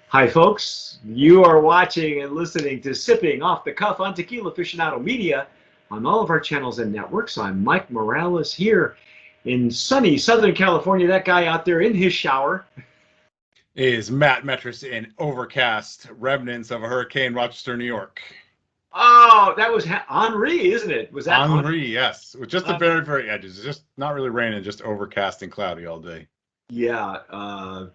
Hi, folks. You are watching and listening to Sipping Off the Cuff on Tequila Aficionado Media on all of our channels and networks. I'm Mike Morales here in sunny Southern California. That guy out there in his shower is Matt Metris in overcast remnants of a hurricane, Rochester, New York. Oh, that was Henri, isn't it? Was that Henri? Yes, with just the very, very edges. It's just not really raining, just overcast and cloudy all day. Yeah,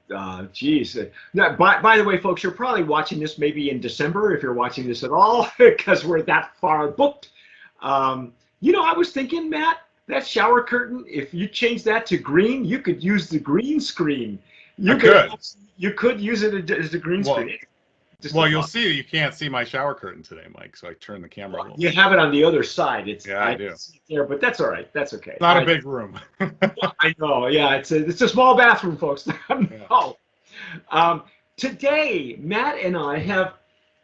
geez. Now, by the way, folks, you're probably watching this maybe in December, if you're watching this at all, because we're that far booked. I was thinking, Matt, that shower curtain, if you change that to green, you could use the green screen. You could use it as a green screen. Well, you'll see you can't see my shower curtain today, Mike, so I turned the camera a little. You have it on the other side. I do. See it there, but that's all right. That's okay. Not a big room. I know. Yeah, it's a small bathroom, folks. No. Today, Matt and I have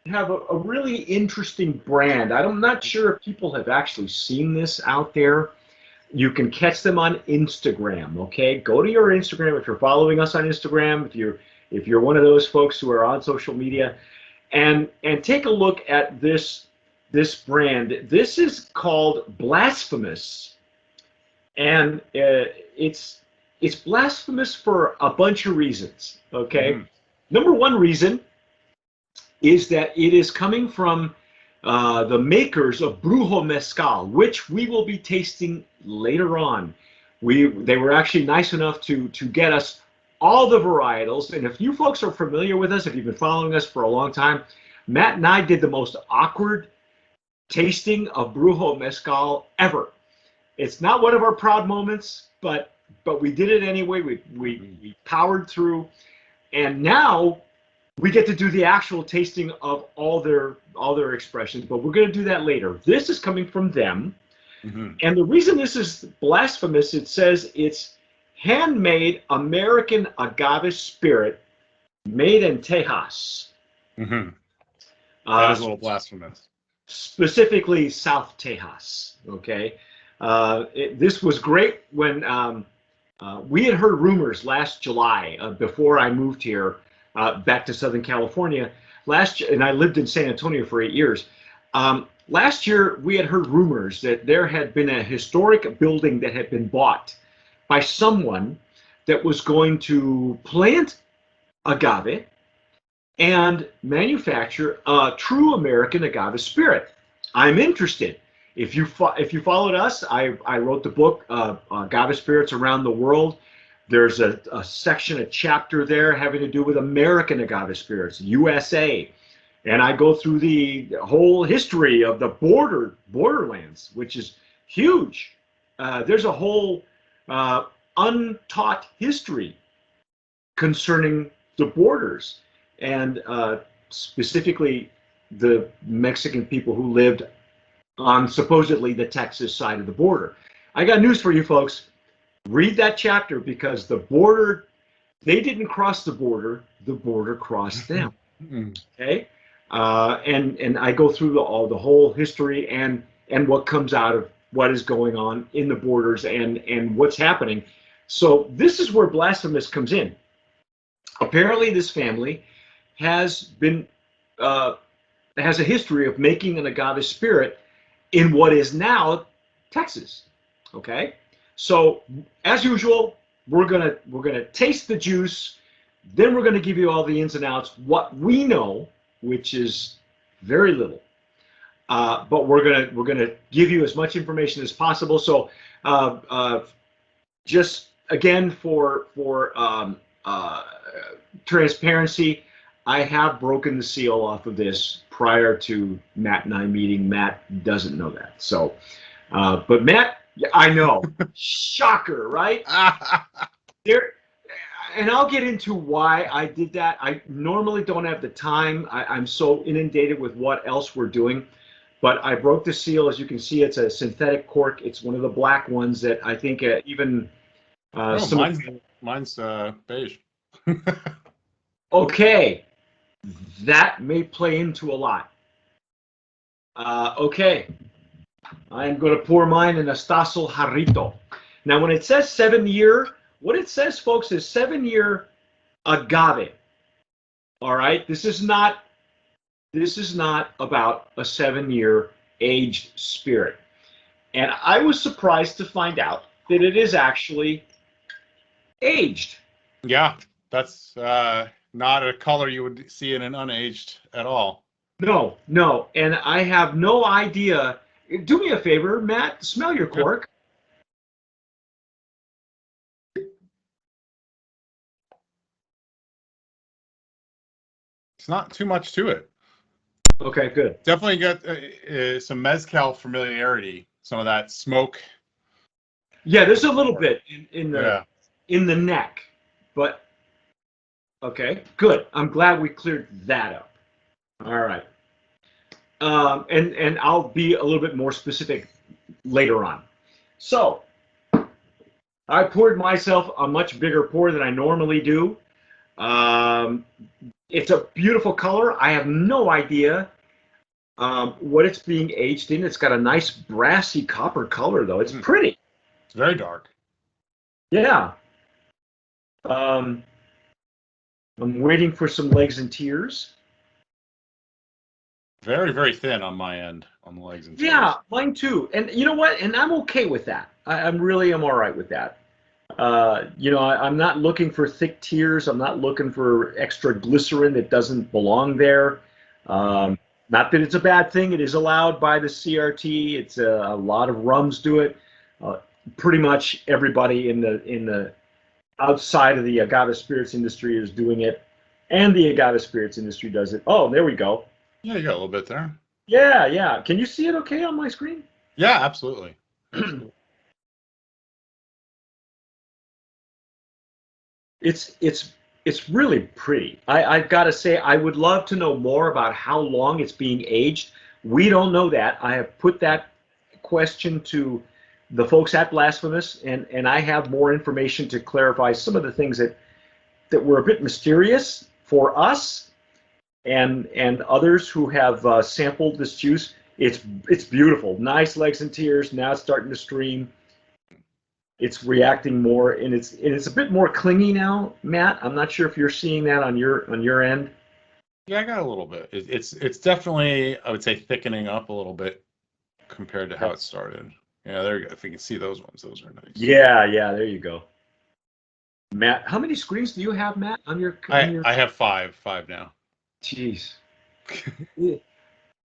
a really interesting brand. I'm not sure if people have actually seen this out there. You can catch them on Instagram. Okay, go to your Instagram if you're following us on Instagram. If you're one of those folks who are on social media, and take a look at this brand. This is called Blasfemus, and it's blasphemous for a bunch of reasons. Okay, Number one reason is that it is coming from the makers of Brujo Mezcal, which we will be tasting later on. They were actually nice enough to get us all the varietals, and if you folks are familiar with us, if you've been following us for a long time, Matt and I did the most awkward tasting of Brujo Mezcal ever. It's not one of our proud moments, but we did it anyway. We powered through, and now we get to do the actual tasting of all their expressions, but we're going to do that later. This is coming from them, and the reason this is blasphemous, it says it's handmade American agave spirit made in Tejas. That is a little blasphemous. Specifically South Tejas, okay? This was great when we had heard rumors last July, before I moved here back to Southern California. And I lived in San Antonio for 8 years. Last year, we had heard rumors that there had been a historic building that had been bought by someone that was going to plant agave and manufacture a true American agave spirit. I'm interested. If you followed us, I wrote the book Agave Spirits Around the World. There's a section, a chapter there having to do with American agave spirits, USA, and I go through the whole history of the borderlands, which is huge. There's a whole untaught history concerning the borders, and specifically the Mexican people who lived on supposedly the Texas side of the border. I got news for you folks. Read that chapter, because the border, they didn't cross the border crossed them. Okay, and I go through the whole history and what comes out of what is going on in the borders and what's happening. So this is where Blasphemous comes in. Apparently, this family has a history of making an agave spirit in what is now Texas. Okay, so as usual, we're gonna taste the juice, then we're gonna give you all the ins and outs, what we know, which is very little. But we're gonna give you as much information as possible. So just again for transparency, I have broken the seal off of this prior to Matt and I meeting. Matt doesn't know that. So, but Matt, I know, shocker, right? And I'll get into why I did that. I normally don't have the time. I'm so inundated with what else we're doing. But I broke the seal. As you can see, it's a synthetic cork. It's one of the black ones that I think even... mine's beige. Okay. That may play into a lot. Okay. I'm going to pour mine in a Stasel Jarrito. Now, when it says 7 year, what it says, folks, is 7 year agave. All right, this is not about a 7-year aged spirit. And I was surprised to find out that it is actually aged. Yeah, that's not a color you would see in an unaged at all. No, no, and I have no idea. Do me a favor, Matt, smell your Yeah. cork. It's not too much to it. Okay, good. Definitely got some mezcal familiarity, some of that smoke. Yeah, there's a little bit Yeah. in the neck, but okay, good. I'm glad we cleared that up. All right, and I'll be a little bit more specific later on. So I poured myself a much bigger pour than I normally do. Um, it's a beautiful color. I have no idea what it's being aged in. It's got a nice brassy copper color, though. It's pretty. It's very dark. Yeah. I'm waiting for some legs and tears. Very, very thin on my end, on the legs and tears. Yeah, mine too. And you know what? And I'm okay with that. I'm all right with that. I'm not looking for thick tears. I'm not looking for extra glycerin that doesn't belong there. Not that it's a bad thing. It is allowed by the CRT. It's a lot of rums do it. Pretty much everybody in the outside of the agave spirits industry is doing it, and the agave spirits industry does it. Oh, there we go. Yeah, you got a little bit there. Yeah, yeah. Can you see it okay on my screen? Yeah, absolutely. It's really pretty. I've got to say, I would love to know more about how long it's being aged. We don't know that. I have put that question to the folks at Blasphemous, and I have more information to clarify some of the things that were a bit mysterious for us and others who have sampled this juice. It's beautiful. Nice legs and tears. Now it's starting to stream. It's reacting more, and it's a bit more clingy now, Matt. I'm not sure if you're seeing that on your end. Yeah, I got a little bit. It's definitely, I would say, thickening up a little bit compared to how it started. Yeah, there you go. If you can see those ones, those are nice. Yeah, yeah, there you go. Matt, how many screens do you have, Matt, on your? I have five now. Jeez.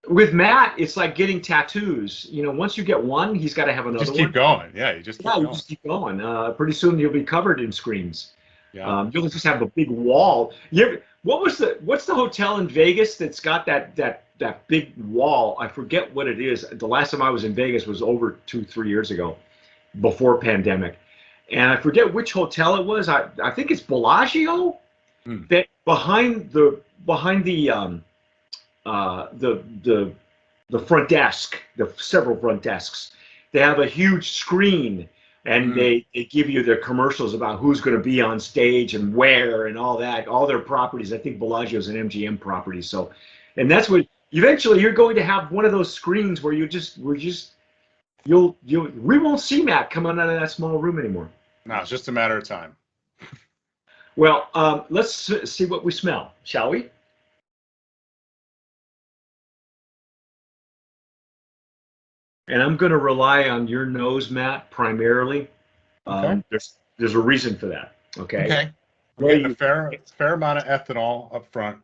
With Matt, it's like getting tattoos. Once you get one, he's got to have another one. Just keep going. Yeah, you just keep going. Pretty soon you'll be covered in screens. Yeah. You'll just have a big wall. What's the hotel in Vegas that's got that big wall? I forget what it is. The last time I was in Vegas was over 2-3 years ago, before pandemic, and I forget which hotel it was. I think it's Bellagio. That behind the front desk, the several front desks, they have a huge screen, and they give you their commercials about who's going to be on stage and where and all that, all their properties. I think Bellagio is an MGM property. So, and that's what eventually you're going to have, one of those screens where we won't see Matt coming out of that small room anymore. No, it's just a matter of time. Well, let's see what we smell, shall we? And I'm going to rely on your nose, Matt, primarily. Okay. There's a reason for that. Okay. Okay. We're getting a fair amount of ethanol up front.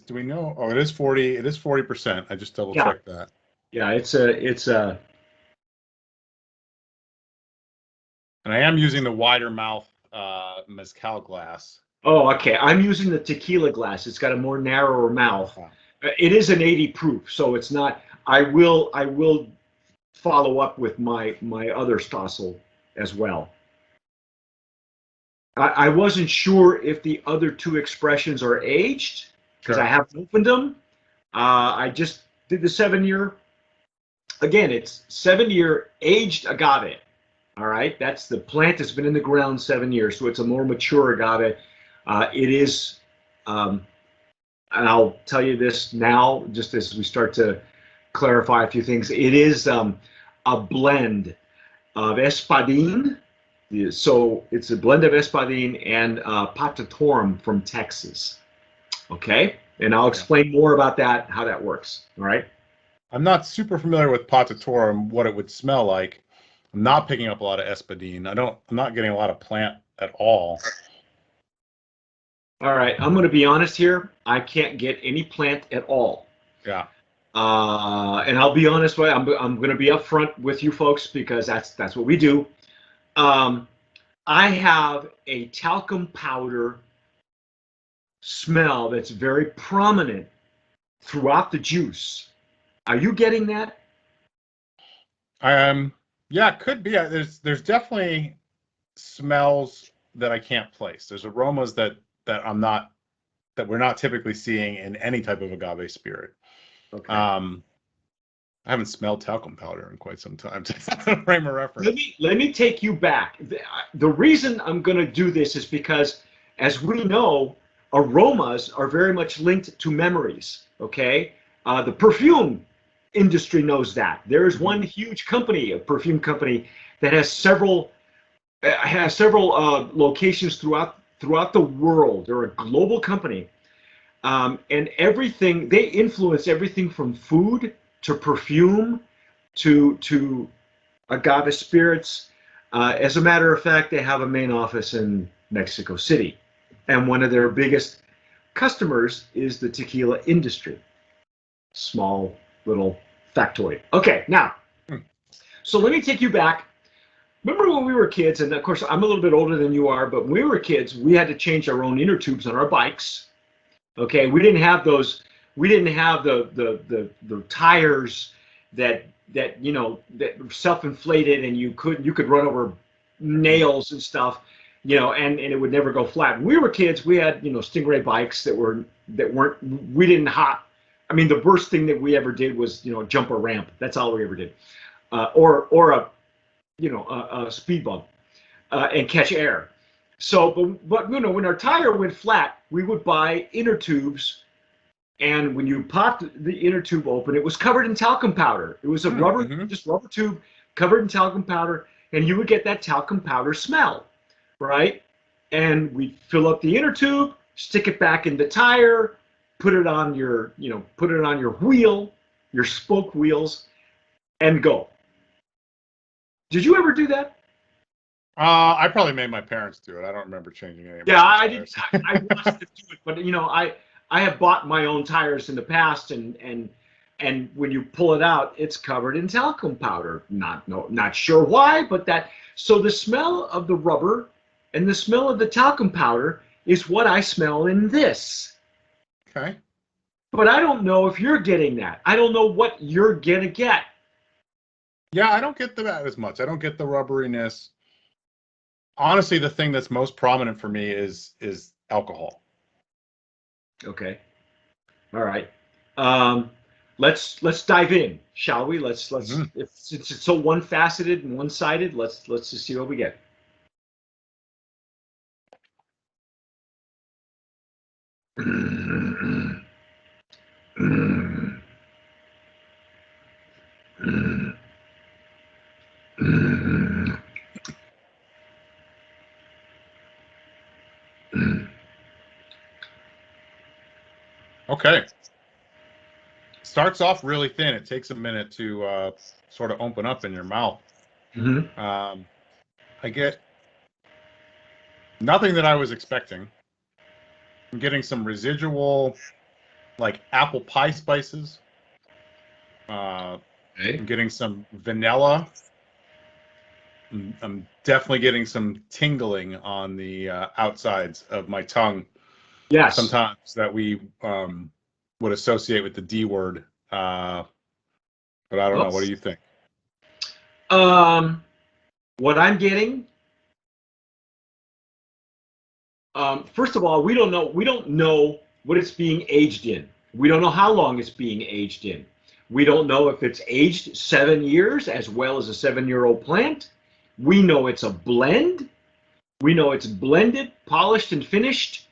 Do we know? Oh, it is 40. It is 40%. I just double checked that. Yeah, it's a. And I am using the wider mouth mezcal glass. Oh, okay. I'm using the tequila glass. It's got a more narrower mouth. It is an 80 proof, so it's not. I will follow up with my other Stossel as well. I wasn't sure if the other two expressions are aged because I haven't opened them. I just did the 7-year. Again, it's 7-year aged agave. All right, that's the plant that's been in the ground 7 years, so it's a more mature agave. It is, and I'll tell you this now, just as we start to clarify a few things. It is a blend of espadín So it's a blend of espadín and patatorum from Texas. Okay, and I'll Yeah. explain more about that, how that works. All right. I'm not super familiar with Patator and what it would smell like. I'm not picking up a lot of espadine. I'm not getting a lot of plant at all. All right, I'm going to be honest here. I can't get any plant at all. Yeah. And I'll be honest with you. I'm going to be upfront with you folks because that's what we do. Um, I have a talcum powder smell that's very prominent throughout the juice. Are you getting that? Yeah, it could be. There's definitely smells that I can't place. There's aromas that I'm not that we're not typically seeing in any type of agave spirit. Okay. I haven't smelled talcum powder in quite some time to frame a reference. Let me take you back. The reason I'm going to do this is because, as we know, aromas are very much linked to memories. Okay, the perfume industry knows that. There is one huge company, a perfume company, that has several locations throughout the world. They're a global company, and everything they influence everything from food to perfume to agave spirits. As a matter of fact, they have a main office in Mexico City, and one of their biggest customers is the tequila industry. Small little factoid. Okay, now, so let me take you back. Remember when we were kids, and of course I'm a little bit older than you are, but when we were kids, we had to change our own inner tubes on our bikes. Okay, we didn't have those. We didn't have the tires that that self-inflated, and you could run over nails and stuff, and it would never go flat. When we were kids, we had Stingray bikes that weren't we didn't hop. I mean, the worst thing that we ever did was jump a ramp. That's all we ever did, or a speed bump and catch air. So, but when our tire went flat, we would buy inner tubes, and when you popped the inner tube open, it was covered in talcum powder. It was a just rubber tube covered in talcum powder, and you would get that talcum powder smell, right? And we'd fill up the inner tube, stick it back in the tire, put it on your wheel, your spoke wheels, and go. Did you ever do that? I probably made my parents do it. I don't remember changing any. Yeah, I did. I watched them do it, but I have bought my own tires in the past, and when you pull it out, it's covered in talcum powder. Not sure why, but so the smell of the rubber and the smell of the talcum powder is what I smell in this. Okay. But I don't know if you're getting that. I don't know what you're gonna get. Yeah, I don't get that as much. I don't get the rubberiness. Honestly, the thing that's most prominent for me is alcohol. Okay. All right. Let's dive in, shall we? Let's if since it's so one-faceted and one-sided, let's just see what we get. Okay. Starts off really thin. It takes a minute to sort of open up in your mouth. I get nothing that I was expecting. I'm getting some residual, like apple pie spices. I'm getting some vanilla. I'm definitely getting some tingling on the outsides of my tongue. Yes. Sometimes that we would associate with the D word. But I don't know. What do you think? What I'm getting, first of all, we don't know what it's being aged in. We don't know how long it's being aged in. We don't know if it's aged 7 years as well as a 7-year-old plant. We know it's a blend. We know it's blended, polished, and finished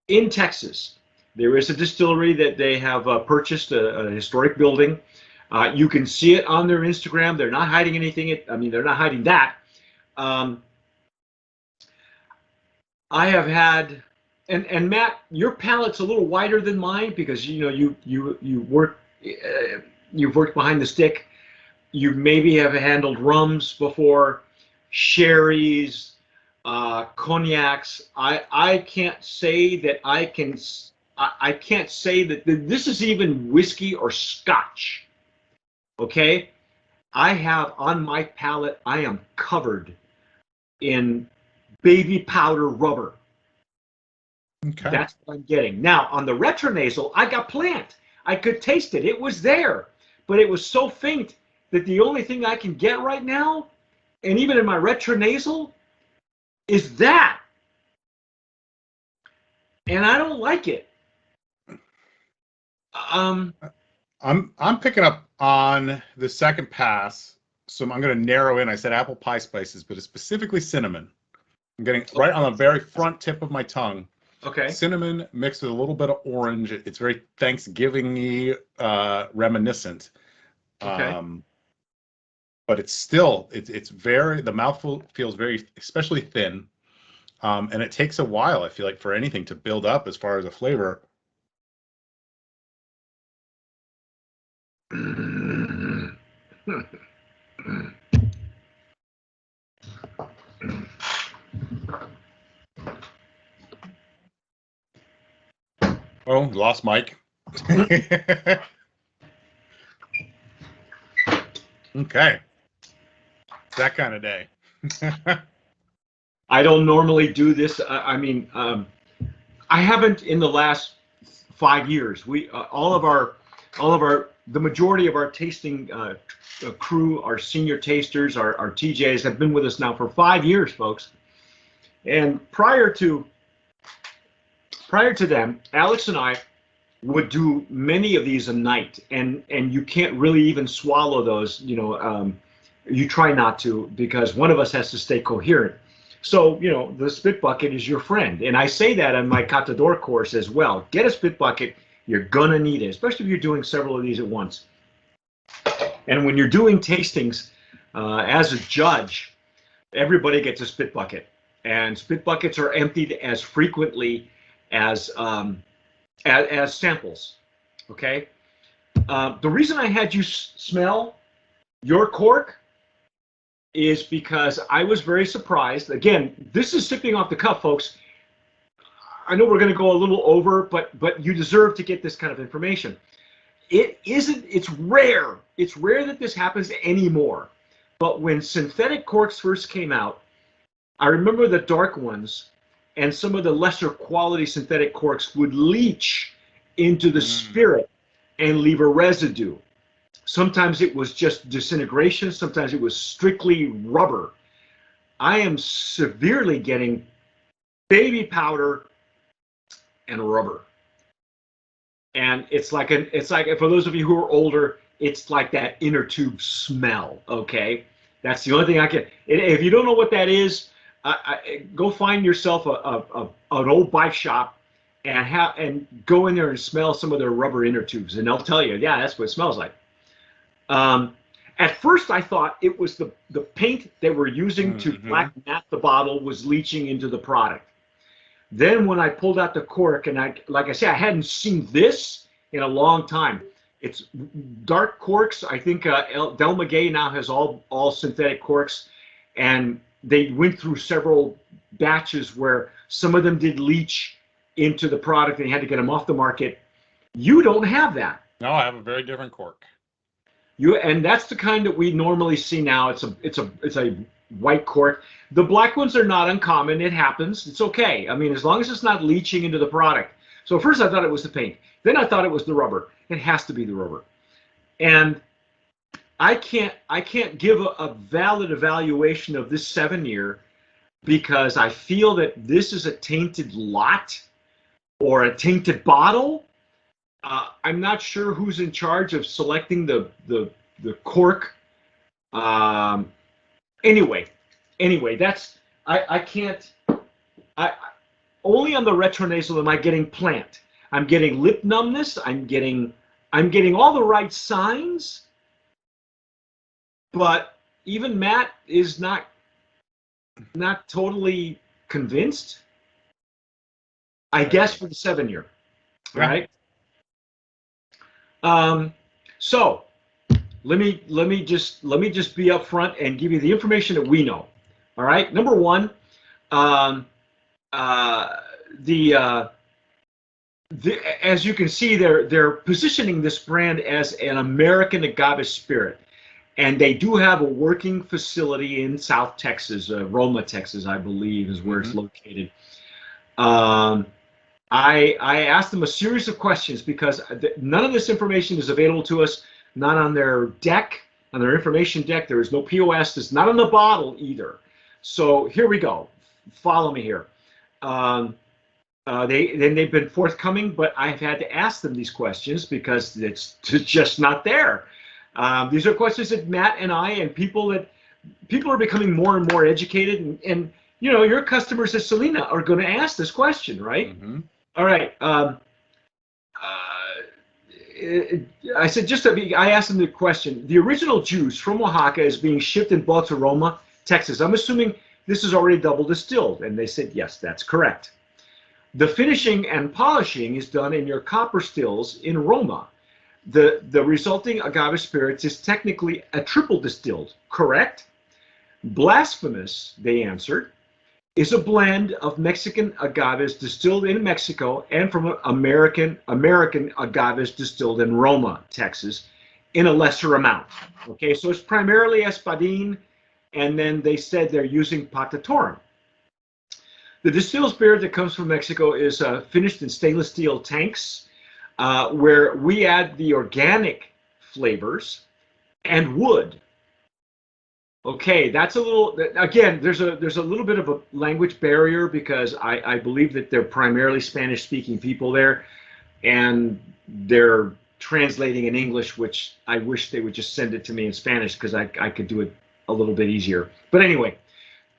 in Texas. There is a distillery that they have purchased, a historic building. You can see it on their Instagram. They're not hiding anything. They're not hiding that. I have had, and Matt, your palate's a little wider than mine because you work, you've worked behind the stick. You maybe have handled rums before, sherries, cognacs. I can't say that I can. I can't say that this is even whiskey or scotch. Okay, I have on my palate. I am covered in baby powder rubber. Okay. That's what I'm getting. Now, on the retronasal, I got plant. I could taste it. It was there, but it was so faint that the only thing I can get right now, and even in my retronasal, is that. And I don't like it. I'm picking up on the second pass, so I'm going to narrow in. I said apple pie spices, but it's specifically cinnamon. I'm getting right on the very front tip of my tongue. Okay. Cinnamon mixed with a little bit of orange. It's very Thanksgiving-y, reminiscent. Okay. But it's still, it's very, the mouthful feels very, especially thin. And it takes a while, I feel like, for anything to build up as far as a flavor. Oh, lost Mike. Okay. It's that kind of day. I don't normally do this. I mean, I haven't in the last 5 years. We the majority of our tasting crew, our senior tasters, our TJs have been with us now for 5 years, folks. And prior to them, Alex and I would do many of these a night, and you can't really even swallow those. You try not to because one of us has to stay coherent. So, the spit bucket is your friend. And I say that on my Catador course as well. Get a spit bucket. You're going to need it, especially if you're doing several of these at once. And when you're doing tastings, as a judge, everybody gets a spit bucket. And spit buckets are emptied as frequently as samples. Okay? The reason I had you smell your cork is because I was very surprised. Again, this is sipping off the cuff, folks. I know we're going to go a little over, but you deserve to get this kind of information. It's rare. It's rare that this happens anymore. But when synthetic corks first came out, I remember the dark ones and some of the lesser quality synthetic corks would leach into the spirit and leave a residue. Sometimes it was just disintegration. Sometimes it was strictly rubber. I am severely getting baby powder and rubber. And it's like for those of you who are older, it's like that inner tube smell. Okay, that's the only thing I can. If you don't know what that is, go find yourself an old bike shop and go in there and smell some of their rubber inner tubes, and they'll tell you, yeah, that's what it smells like. At first, I thought it was the paint they were using to black mat the bottle was leaching into the product. Then when I pulled out the cork, and like I said, I hadn't seen this in a long time. It's dark corks. I think Del Maguey now has all synthetic corks, and they went through several batches where some of them did leach into the product, and you had to get them off the market. You don't have that. No, I have a very different cork. And that's the kind that we normally see now. It's a white cork. The black ones are not uncommon. It happens. It's okay. I mean, as long as it's not leaching into the product. So first I thought it was the paint. Then I thought it was the rubber. It has to be the rubber. And I can't give a valid evaluation of this 7-year because I feel that this is a tainted lot or a tainted bottle. I'm not sure who's in charge of selecting the cork. Anyway, that's I can't. Only on the retronasal am I getting plant. I'm getting lip numbness. I'm getting all the right signs. But even Matt is not totally convinced. I guess for the 7-year. All Yeah. right. So let me just be upfront and give you the information that we know. All right. Number one, um, uh, the as you can see, they're positioning this brand as an American agave spirit, and they do have a working facility in South Texas, Roma, Texas, I believe, is where it's located. I asked them a series of questions because none of this information is available to us, not on their deck, on their information deck. There is no POS. It's not on the bottle either. So here we go. Follow me here. They've been forthcoming, but I've had to ask them these questions because it's just not there. These are questions that Matt and I and people are becoming more and more educated, and you know, your customers at Selena are going to ask this question, right? Mm-hmm. All right. I said I asked them the question. The original juice from Oaxaca is being shipped and bought to Roma, Texas. I'm assuming this is already double distilled, and they said yes, that's correct. The finishing and polishing is done in your copper stills in Roma. The resulting agave spirits is technically a triple distilled, correct? Blasphemus, they answered, is a blend of Mexican agaves distilled in Mexico and from American agaves distilled in Roma, Texas, in a lesser amount. Okay, so it's primarily espadín, and then they said they're using patatorum. The distilled spirit that comes from Mexico is finished in stainless steel tanks, where we add the organic flavors and wood. Okay, that's a little. Again, there's a little bit of a language barrier because I believe that they're primarily Spanish-speaking people there, and they're translating in English, which I wish they would just send it to me in Spanish because I could do it a little bit easier. But anyway,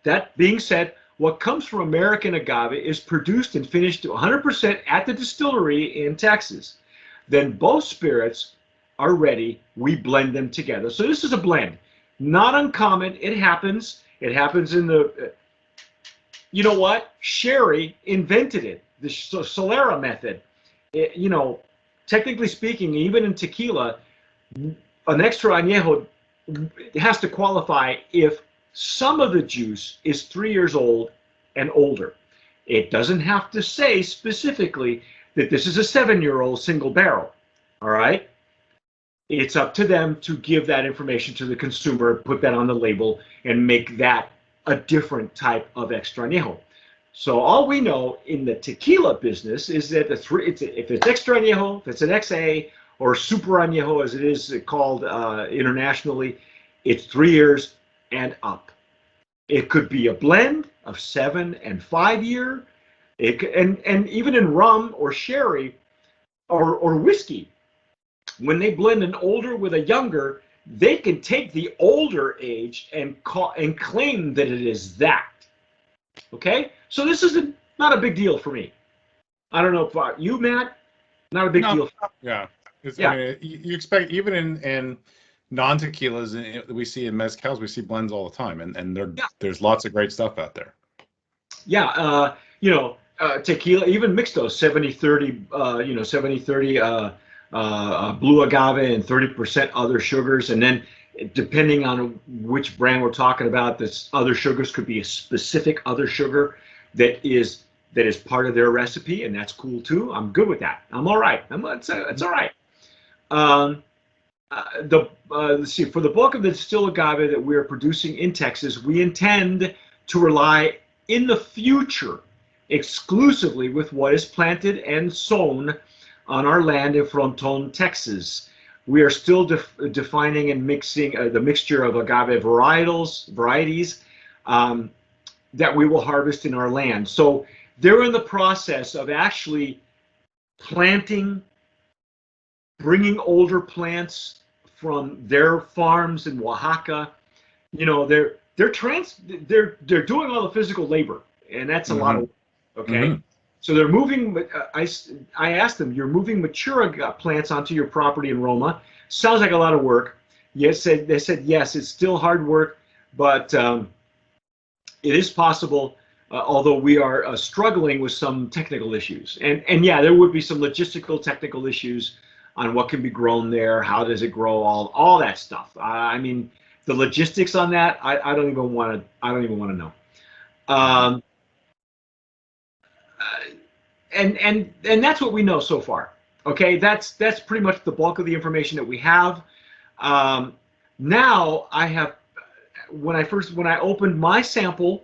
that being said, what comes from American agave is produced and finished to 100% at the distillery in Texas. Then both spirits are ready. We blend them together. So this is a blend. Not uncommon. It happens. It happens in the, you know what? Sherry invented it, the Solera method. You know, technically speaking, even in tequila, an extra añejo has to qualify if some of the juice is 3 years old and older. It doesn't have to say specifically that this is a 7-year-old single barrel. All right? It's up to them to give that information to the consumer, put that on the label, and make that a different type of extra añejo. So all we know in the tequila business is that if it's extra añejo, if it's an XA, or super añejo as it is called internationally, it's 3 years and up. It could be a blend of 7 and 5 year. And even in rum or sherry or whiskey, when they blend an older with a younger, they can take the older age and claim that it is that. Okay, so this is not a big deal for me. I don't know if you, Matt, not a big deal. Yeah, Yeah. I mean, you expect even in non-tequilas we see in mezcals, we see blends all the time, and there's lots of great stuff out there. Yeah, you know, tequila, even mixtos, 70-30, you know, 70-30 blue agave and 30% other sugars, and then depending on which brand we're talking about, this other sugars could be a specific other sugar that is part of their recipe, and that's cool too. I'm good with that. I'm all right. It's all right. Let's see. For the bulk of the distilled agave that we are producing in Texas, we intend to rely in the future exclusively with what is planted and sown on our land in Fronton, Texas. We are still defining and mixing the mixture of agave varieties that we will harvest in our land. So they're in the process of actually planting, bringing older plants from their farms in Oaxaca. You know, they're doing all the physical labor, and that's a lot of work. Okay. So they're moving. I asked them, you're moving mature plants onto your property in Roma. Sounds like a lot of work. Yes, they said yes. It's still hard work, but it is possible. although we are struggling with some technical issues. And yeah, there would be some logistical technical issues on what can be grown there, how does it grow, all that stuff. I mean, the logistics on that, I don't even want to know. Um, and that's what we know so far. Okay, that's pretty much the bulk of the information that we have. Now I have, when I opened my sample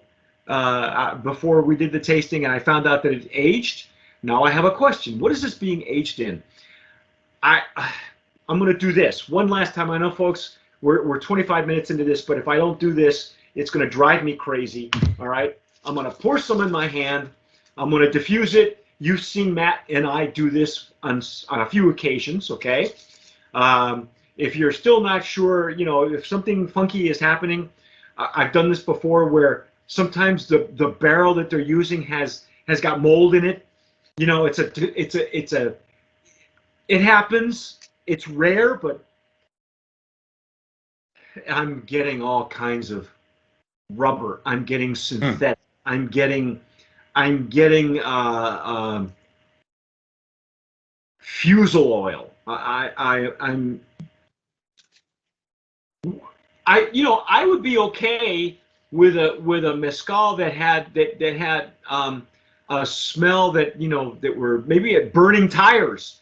before we did the tasting, and I found out that it aged. Now I have a question. What is this being aged in? I'm going to do this one last time. I know, folks, we're 25 minutes into this, but if I don't do this, it's going to drive me crazy. All right, I'm going to pour some in my hand. I'm going to diffuse it. You've seen Matt and I do this on a few occasions. Okay. If you're still not sure, you know, if something funky is happening, I've done this before where sometimes the barrel that they're using has got mold in it. You know, it happens. It's rare, but I'm getting all kinds of rubber. I'm getting synthetic. I'm getting fusel oil. I would be okay with a mezcal that had a smell that, you know, that were maybe at burning tires,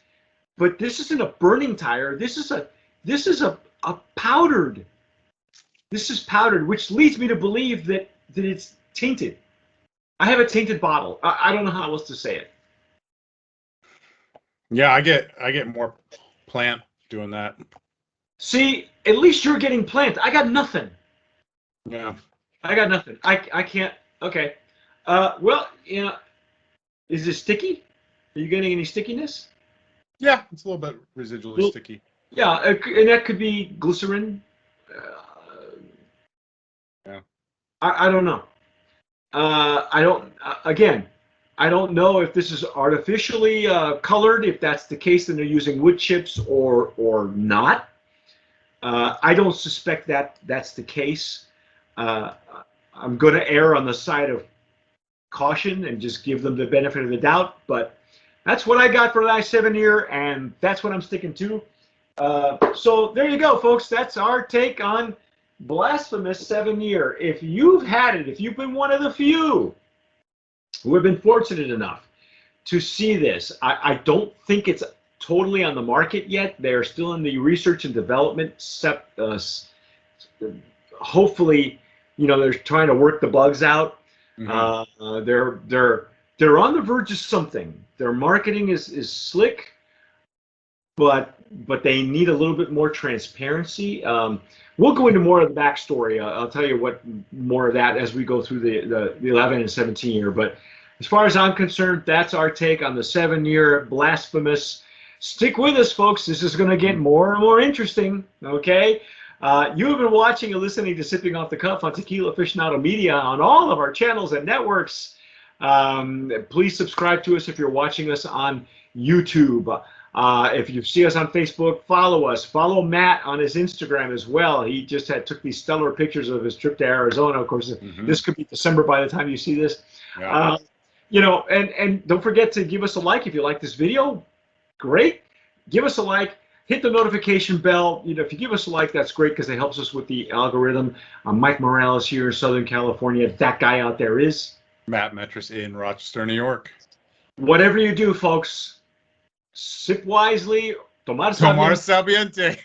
but this isn't a burning tire. This is a powdered. This is powdered, which leads me to believe that it's tainted. I have a tainted bottle. I don't know how else to say it. Yeah, I get more plant doing that. See, at least you're getting plant. I got nothing. Yeah. I got nothing. I can't. Okay. Well, you know, is this sticky? Are you getting any stickiness? Yeah, it's a little bit residually sticky. Yeah, and that could be glycerin. Yeah. I don't know. I don't. Again, I don't know if this is artificially colored. If that's the case, then they're using wood chips or not. I don't suspect that that's the case. I'm going to err on the side of caution and just give them the benefit of the doubt. But that's what I got for last 7 year, and that's what I'm sticking to. So there you go, folks. That's our take on Blasphemous 7 year. If you've had it, if you've been one of the few who have been fortunate enough to see this, I don't think it's totally on the market yet. They're still in the research and development. Hopefully, you know, they're trying to work the bugs out. Mm-hmm. They're on the verge of something. Their marketing is slick, but they need a little bit more transparency. We'll go into more of the backstory. I'll tell you what more of that as we go through the 11 and 17 year. But as far as I'm concerned, that's our take on the 7 year Blasphemous. Stick with us, folks. This is going to get more and more interesting. Okay. You have been watching and listening to Sipping Off the Cuff on Tequila Aficionado Media on all of our channels and networks. Please subscribe to us if you're watching us on YouTube. If you see us on Facebook, follow us. Follow Matt on his Instagram as well. He just took these stellar pictures of his trip to Arizona. Of course, this could be December by the time you see this. Yeah. You know, and don't forget to give us a like if you like this video. Great. Give us a like. Hit the notification bell. You know, if you give us a like, that's great because it helps us with the algorithm. I'm Mike Morales here in Southern California. That guy out there is Matt Metris in Rochester, New York. Whatever you do, folks, sip wisely. Tomar sabiente.